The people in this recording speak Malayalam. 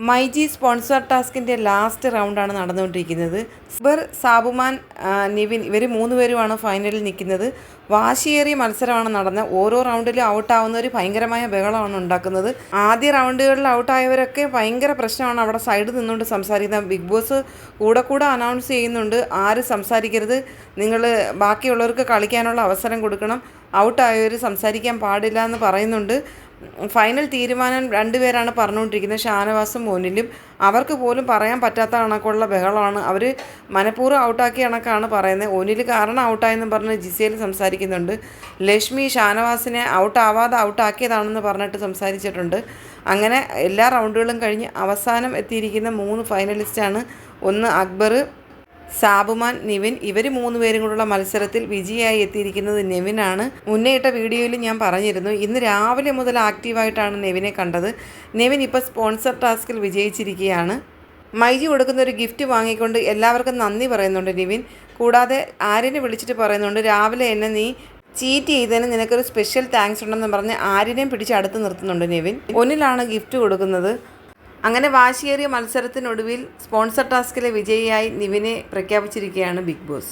മൈജി സ്പോൺസർ ടാസ്കിൻ്റെ ലാസ്റ്റ് റൗണ്ടാണ് നടന്നുകൊണ്ടിരിക്കുന്നത്. സാബുമാൻ, നിവിൻ ഇവർ 3 പേരുമാണ് ഫൈനലിൽ നിൽക്കുന്നത്. വാശിയേറിയ മത്സരമാണ് നടന്നത്. ഓരോ റൗണ്ടിലും ഔട്ടാവുന്നവർ ഭയങ്കരമായ ബഹളമാണ് ഉണ്ടാക്കുന്നത്. ആദ്യ റൗണ്ടുകളിൽ ഔട്ടായവരൊക്കെ ഭയങ്കര പ്രശ്നമാണ് അവിടെ സൈഡിൽ നിന്നുകൊണ്ട് സംസാരിക്കുന്നത്. ബിഗ് ബോസ് കൂടെ അനൗൺസ് ചെയ്യുന്നുണ്ട്, ആരും സംസാരിക്കരുത്, നിങ്ങൾ ബാക്കിയുള്ളവർക്ക് കളിക്കാനുള്ള അവസരം കൊടുക്കണം, ഔട്ടായവർ സംസാരിക്കാൻ പാടില്ല എന്ന് പറയുന്നുണ്ട്. ഫൈനൽ തീരുമാനം 2 പേരാണ് പറഞ്ഞുകൊണ്ടിരിക്കുന്നത്, ഷാനവാസും മോനിലും. അവർക്ക് പോലും പറയാൻ പറ്റാത്ത കണക്കുള്ള ബഹളമാണ്. അവർ മനഃപൂർവ്വം ഔട്ടാക്കിയ കണക്കാണ് പറയുന്നത്. ഒനിൽ കാരണം ഔട്ടായെന്ന് പറഞ്ഞ് ജിസേൽ സംസാരിക്കുന്നുണ്ട്. ലക്ഷ്മി ഷാനവാസിനെ ഔട്ടാക്കിയതാണെന്ന് പറഞ്ഞിട്ട് സംസാരിച്ചിട്ടുണ്ട്. അങ്ങനെ എല്ലാ റൗണ്ടുകളും കഴിഞ്ഞ് അവസാനം എത്തിയിരിക്കുന്ന 3 ഫൈനലിസ്റ്റാണ്. ഒന്ന് അക്ബർ, സാബുമാൻ, നിവിൻ. ഇവർ 3 പേരും കൂടെയുള്ള മത്സരത്തിൽ വിജയിയായി എത്തിയിരിക്കുന്നത് നെവിനാണ്. മുന്നേ ഇട്ട വീഡിയോയിൽ ഞാൻ പറഞ്ഞിരുന്നു, ഇന്ന് രാവിലെ മുതൽ ആക്റ്റീവായിട്ടാണ് നെവിനെ കണ്ടത്. നെവിൻ ഇപ്പോൾ സ്പോൺസർ ടാസ്കിൽ വിജയിച്ചിരിക്കുകയാണ്. മൈജി കൊടുക്കുന്ന ഒരു ഗിഫ്റ്റ് വാങ്ങിക്കൊണ്ട് എല്ലാവർക്കും നന്ദി പറയുന്നുണ്ട് നിവിൻ. കൂടാതെ ആര്യനെ വിളിച്ചിട്ട് പറയുന്നുണ്ട്, രാവിലെ എന്നെ നീ ചീറ്റ് ചെയ്തതിന് നിനക്കൊരു സ്പെഷ്യൽ താങ്ക്സ് ഉണ്ടെന്ന് പറഞ്ഞ് ആര്യനെയും പിടിച്ച് അടുത്ത് നിർത്തുന്നുണ്ട് നെവിൻ. ഒന്നിലാണ് ഗിഫ്റ്റ് കൊടുക്കുന്നത്. അങ്ങനെ വാശിയേറിയ മത്സരത്തിനൊടുവിൽ സ്പോൺസർ ടാസ്കിലെ വിജയിയായി നിവിനെ പ്രഖ്യാപിച്ചിരിക്കുകയാണ് ബിഗ് ബോസ്.